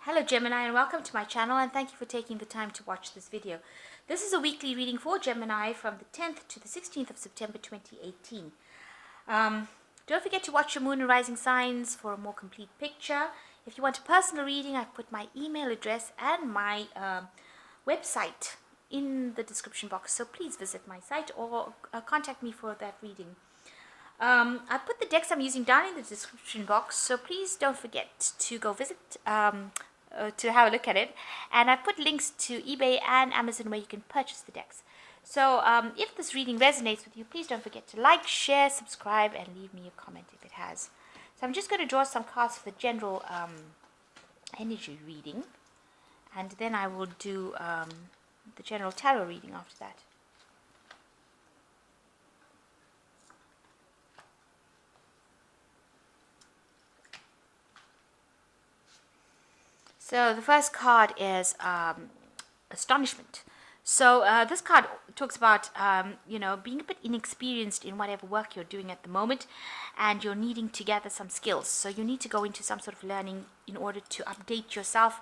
Hello Gemini, and welcome to my channel, and thank you for taking the time to watch this video. This is a weekly reading for Gemini from the 10th to the 16th of September 2018. Don't forget to watch your moon and rising signs for a more complete picture. If you want a personal reading, I've put my email address and my website in the description box, so please visit my site or contact me for that reading. I put the decks I'm using down in the description box, so please don't forget to go visit to have a look at it. And I put links to eBay and Amazon where you can purchase the decks. So if this reading resonates with you, please don't forget to like, share, subscribe, and leave me a comment if it has. So I'm just going to draw some cards for the general energy reading, and then I will do the general tarot reading after that. So the first card is astonishment. So this card talks about, being a bit inexperienced in whatever work you're doing at the moment, and you're needing to gather some skills. So you need to go into some sort of learning in order to update yourself,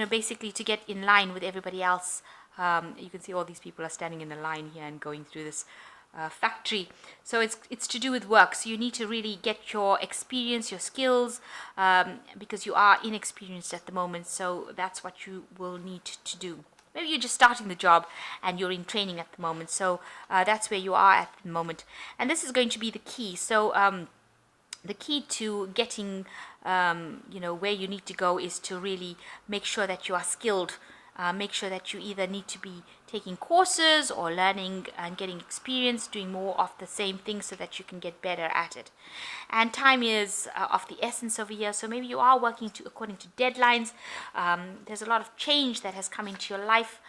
basically to get in line with everybody else. You can see all these people are standing in a line here and going through this factory. So it's to do with work. So you need to really get your experience, your skills, because you are inexperienced at the moment. So that's what you will need to do. Maybe you're just starting the job and you're in training at the moment. So that's where you are at the moment. And this is going to be the key. So the key to getting, where you need to go is to really make sure that you are skilled. Make sure that you either need to be taking courses or learning and getting experience, doing more of the same thing so that you can get better at it. And time is of the essence over here. So maybe you are working according to deadlines. There's a lot of change that has come into your life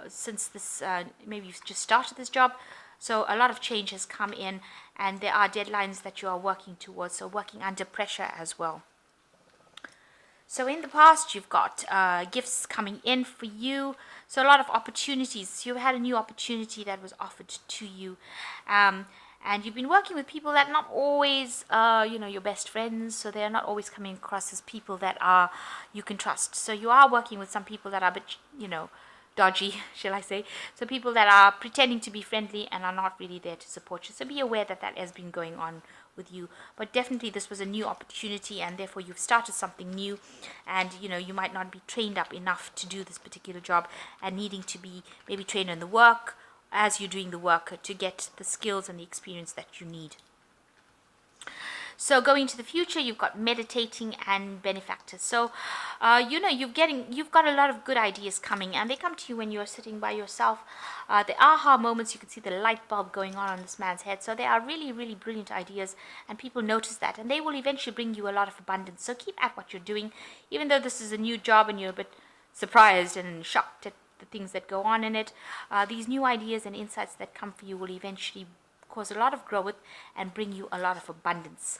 since this, maybe you've just started this job. So a lot of change has come in, and there are deadlines that you are working towards. So working under pressure as well. So in the past, you've got gifts coming in for you. So a lot of opportunities. You've had a new opportunity that was offered to you. And you've been working with people that are not always, your best friends. So they're not always coming across as people that you can trust. So you are working with some people that are a bit, dodgy, shall I say. So people that are pretending to be friendly and are not really there to support you. So be aware that that has been going on with you. But definitely this was a new opportunity, and therefore you've started something new, and you might not be trained up enough to do this particular job, and needing to be maybe trained in the work as you're doing the work to get the skills and the experience that you need. So going to the future, you've got meditating and benefactors. So, you've got a lot of good ideas coming, and they come to you when you're sitting by yourself. The aha moments, you can see the light bulb going on this man's head. So they are really, really brilliant ideas, and people notice that, and they will eventually bring you a lot of abundance. So keep at what you're doing, even though this is a new job and you're a bit surprised and shocked at the things that go on in it. These new ideas and insights that come for you will eventually cause a lot of growth and bring you a lot of abundance.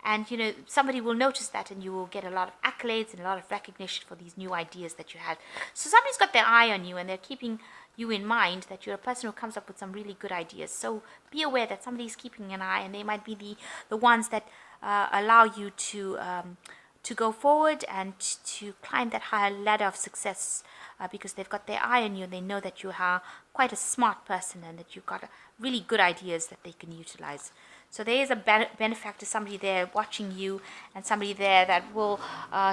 And somebody will notice that, and you will get a lot of accolades and a lot of recognition for these new ideas that you have. So somebody's got their eye on you, and they're keeping you in mind, that you're a person who comes up with some really good ideas. So be aware that somebody's keeping an eye, and they might be the ones that allow you to go forward and to climb that higher ladder of success, because they've got their eye on you, and they know that you are quite a smart person, and that you've got really good ideas that they can utilize. So there is a benefactor, somebody there watching you, and somebody there that will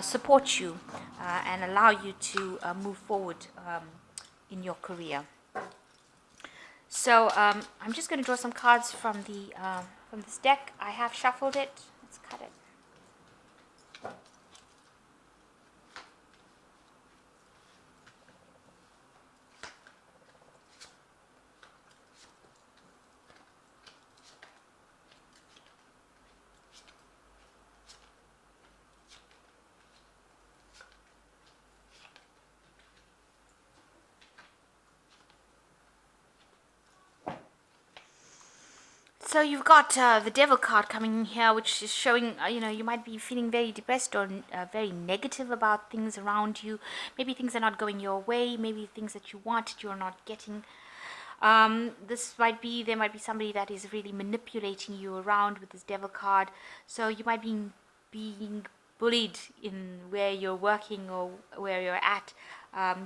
support you and allow you to move forward in your career. So I'm just going to draw some cards from this deck. I have shuffled it. Let's cut it. So you've got the Devil card coming in here, which is showing, you might be feeling very depressed or very negative about things around you. Maybe things are not going your way. Maybe things that you wanted, you're not getting. There might be somebody that is really manipulating you around with this Devil card. So you might be being bullied in where you're working or where you're at.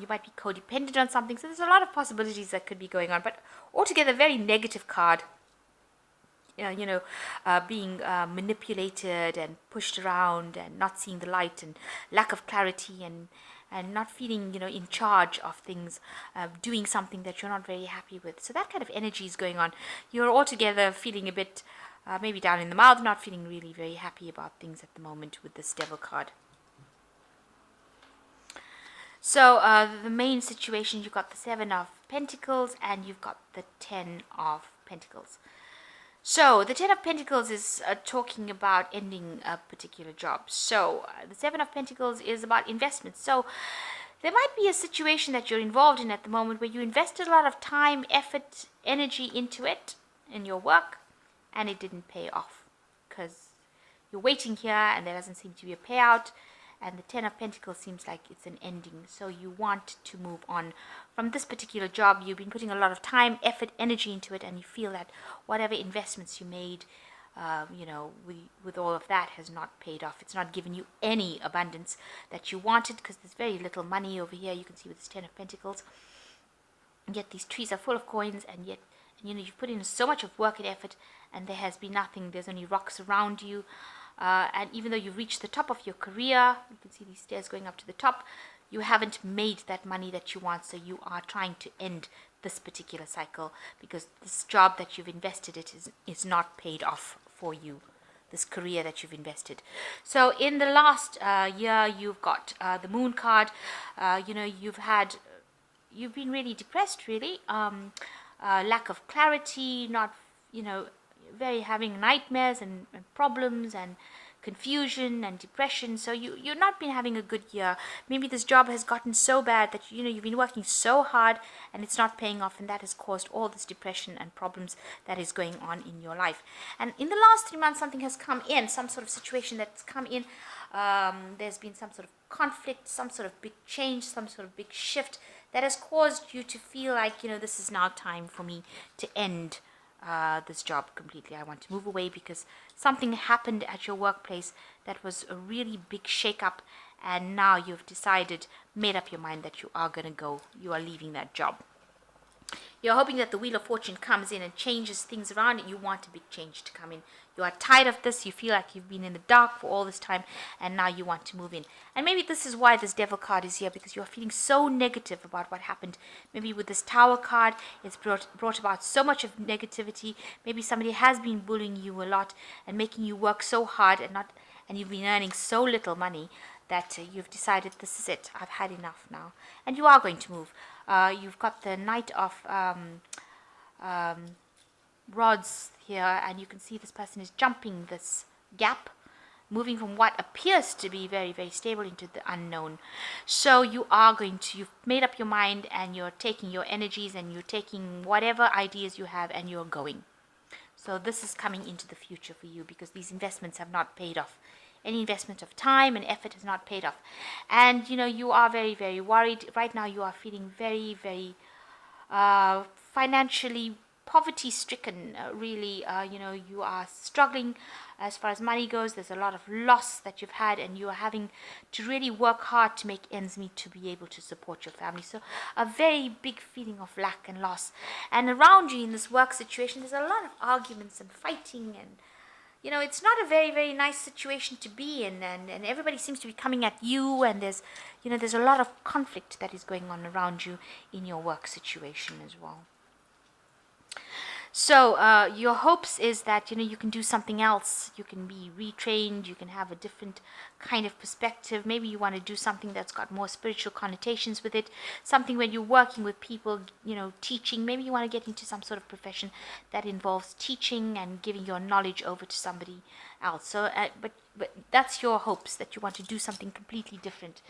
You might be codependent on something. So there's a lot of possibilities that could be going on. But altogether, very negative card. Being manipulated and pushed around and not seeing the light and lack of clarity and not feeling, in charge of things, doing something that you're not very happy with. So that kind of energy is going on. You're altogether feeling a bit maybe down in the mouth, not feeling really very happy about things at the moment with this Devil card. So the main situation, you've got the 7 of Pentacles and you've got the 10 of Pentacles. So the 10 of Pentacles is talking about ending a particular job. So the 7 of Pentacles is about investments. So there might be a situation that you're involved in at the moment where you invested a lot of time, effort, energy into it, in your work, and it didn't pay off because you're waiting here and there doesn't seem to be a payout. And the 10 of Pentacles seems like it's an ending. So you want to move on from this particular job. You've been putting a lot of time, effort, energy into it, and you feel that whatever investments you made, with all of that has not paid off. It's not given you any abundance that you wanted because there's very little money over here. You can see with this 10 of Pentacles. And yet these trees are full of coins, and yet you've put in so much of work and effort, and there has been nothing. There's only rocks around you. And even though you've reached the top of your career, you can see these stairs going up to the top, you haven't made that money that you want. So you are trying to end this particular cycle because this job that you've invested is not paid off for you, this career that you've invested. So in the last year, you've got the Moon card. You've been really depressed, really. Lack of clarity, not, very having nightmares and problems and confusion and depression. So you're not been having a good year. Maybe this job has gotten so bad that you've been working so hard and it's not paying off, and that has caused all this depression and problems that is going on in your life. And in the last 3 months, something has come in, some sort of situation that's come in. There's been some sort of conflict, some sort of big change, some sort of big shift that has caused you to feel like, this is now time for me to end this job completely. I want to move away because something happened at your workplace that was a really big shake-up, and now you've decided, made up your mind that you are going to go. You are leaving that job. You're hoping that the Wheel of Fortune comes in and changes things around it. You want a big change to come in. You are tired of this. You feel like you've been in the dark for all this time, and now you want to move in. And maybe this is why this Devil card is here, because you're feeling so negative about what happened. Maybe with this Tower card, it's brought about so much of negativity. Maybe somebody has been bullying you a lot and making you work so hard, and you've been earning so little money that you've decided, this is it. I've had enough now. And you are going to move. You've got the Knight of Rods here, and you can see this person is jumping this gap, moving from what appears to be very, very stable into the unknown. So you've made up your mind, and you're taking your energies and you're taking whatever ideas you have and you're going. So this is coming into the future for you because these investments have not paid off. Any investment of time and effort has not paid off. And, you are very, very worried. Right now you are feeling very, very financially poverty-stricken, really. You are struggling as far as money goes. There's a lot of loss that you've had, and you are having to really work hard to make ends meet to be able to support your family. So a very big feeling of lack and loss. And around you in this work situation, there's a lot of arguments and fighting, and it's not a very, very nice situation to be in, and everybody seems to be coming at you, and there's a lot of conflict that is going on around you in your work situation as well. So your hopes is that, you can do something else. You can be retrained. You can have a different kind of perspective. Maybe you want to do something that's got more spiritual connotations with it. Something when you're working with people, teaching. Maybe you want to get into some sort of profession that involves teaching and giving your knowledge over to somebody else. So, but that's your hopes, that you want to do something completely different.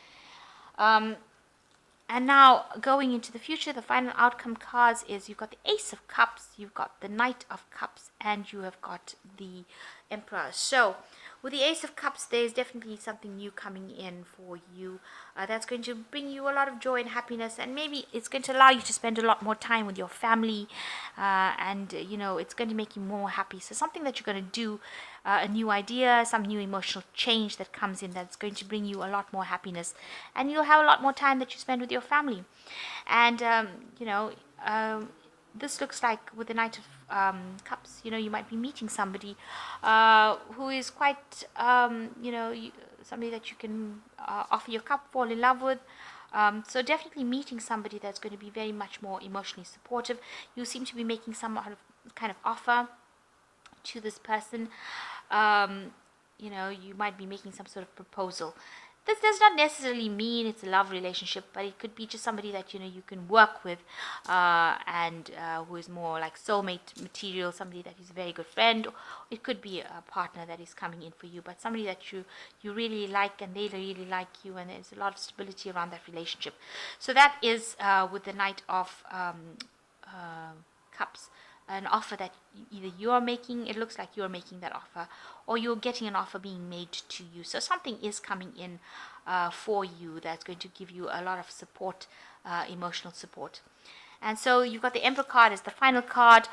And now, going into the future, the final outcome cards is you've got the Ace of Cups, you've got the Knight of Cups, and you have got the Emperor. So, with the Ace of Cups, there's definitely something new coming in for you. That's going to bring you a lot of joy and happiness, and maybe it's going to allow you to spend a lot more time with your family, and, it's going to make you more happy. So, something that you're going to do a new idea, some new emotional change that comes in that's going to bring you a lot more happiness, and you'll have a lot more time that you spend with your family. And this looks like with the Knight of Cups, you might be meeting somebody who is quite, somebody that you can offer your cup, fall in love with. So definitely meeting somebody that's going to be very much more emotionally supportive. You seem to be making some kind of offer to this person. You might be making some sort of proposal. This does not necessarily mean it's a love relationship, but it could be just somebody that you can work with, and who is more like soulmate material, somebody that is a very good friend. It could be a partner that is coming in for you, but somebody that you really like and they really like you, and there's a lot of stability around that relationship. So that is with the Knight of Cups, an offer that either you're making, it looks like you're making that offer, or you're getting an offer being made to you. So something is coming in for you that's going to give you a lot of support, emotional support. And so you've got the Emperor card as the final card.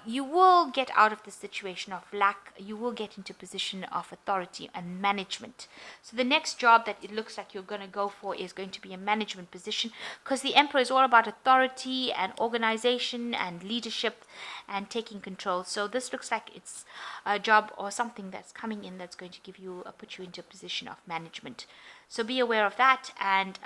You will get out of the situation of lack. You will get into a position of authority and management. So the next job that it looks like you're going to go for is going to be a management position, because the Emperor is all about authority and organization and leadership and taking control. So this looks like it's a job or something that's coming in that's going to put you into a position of management. So be aware of that and,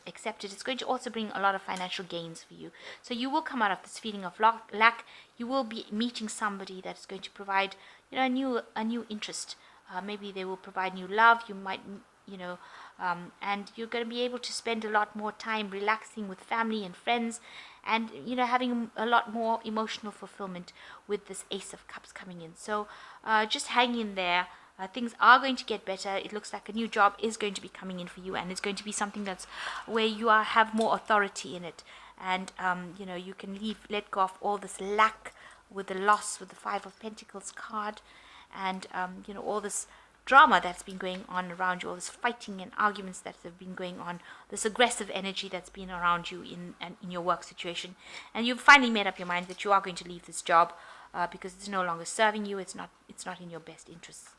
accept it. It's going to also bring a lot of financial gains for you. So you will come out of this feeling of lack. You will be meeting somebody that's going to provide, a new interest. Maybe they will provide new love. You might, and you're going to be able to spend a lot more time relaxing with family and friends, and having a lot more emotional fulfillment with this Ace of Cups coming in. So just hang in there. Things are going to get better. It looks like a new job is going to be coming in for you, and it's going to be something that's where you have more authority in it, and you can let go of all this lack with the loss, with the Five of Pentacles card, and all this drama that's been going on around you, all this fighting and arguments that have been going on, this aggressive energy that's been around you in your work situation, and you've finally made up your mind that you are going to leave this job because it's no longer serving you. It's not in your best interests.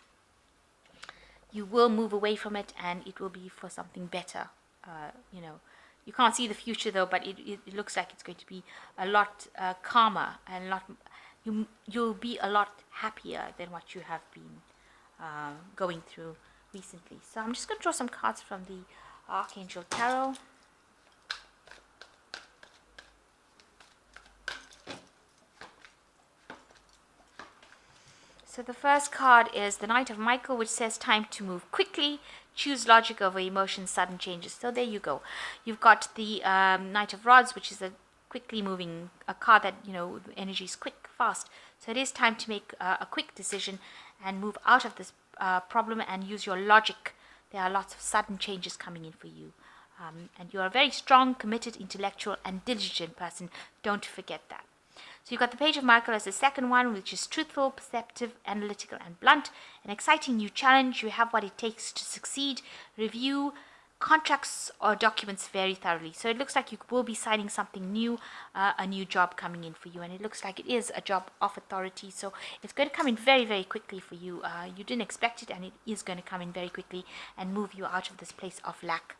You will move away from it, and it will be for something better. You can't see the future though, but it looks like it's going to be a lot calmer, and you'll be a lot happier than what you have been going through recently. So I'm just going to draw some cards from the Archangel Tarot. So the first card is the Knight of Michael, which says time to move quickly, choose logic over emotion, sudden changes. So there you go. You've got the Knight of Rods, which is a quickly moving, a card that, the energy is quick, fast. So it is time to make a quick decision and move out of this problem and use your logic. There are lots of sudden changes coming in for you. And you're a very strong, committed, intellectual, and diligent person. Don't forget that. So you've got the Page of Michael as the second one, which is truthful, perceptive, analytical, and blunt. An exciting new challenge. You have what it takes to succeed. Review contracts or documents very thoroughly. So it looks like you will be signing something new, a new job coming in for you. And it looks like it is a job of authority. So it's going to come in very, very quickly for you. You didn't expect it, and it is going to come in very quickly and move you out of this place of lack.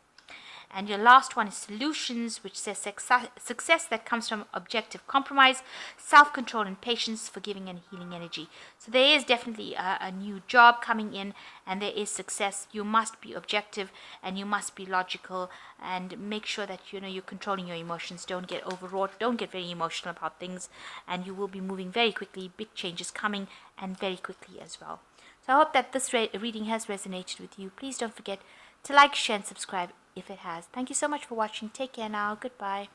And your last one is solutions, which says success that comes from objective compromise, self-control and patience, forgiving and healing energy. So there is definitely a new job coming in, and there is success. You must be objective and you must be logical, and make sure that you're controlling your emotions. Don't get overwrought. Don't get very emotional about things, and you will be moving very quickly. Big changes coming, and very quickly as well. So I hope that this reading has resonated with you. Please don't forget to like, share, and subscribe if it has. Thank you so much for watching. Take care now. Goodbye.